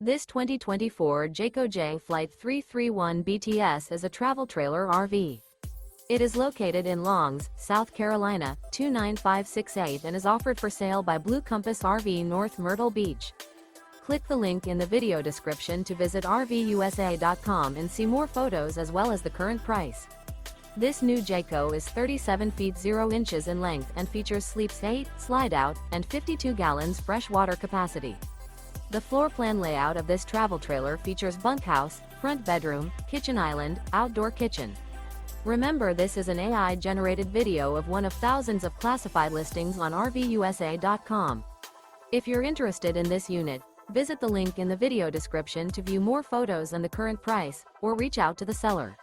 This 2024 Jayco Jay Flight 331 BTS is a travel trailer RV. It is located in Longs, South Carolina, 29568 and is offered for sale by Blue Compass RV North Myrtle Beach. Click the link in the video description to visit RVUSA.com and see more photos as well as the current price. This new Jayco is 37 feet 0 inches in length and features sleeps 8, slide-out, and 52 gallons fresh water capacity. The floor plan layout of this travel trailer features bunkhouse, front bedroom, kitchen island, outdoor kitchen. Remember, this is an AI-generated video of one of thousands of classified listings on RVUSA.com. If you're interested in this unit, visit the link in the video description to view more photos and the current price, or reach out to the seller.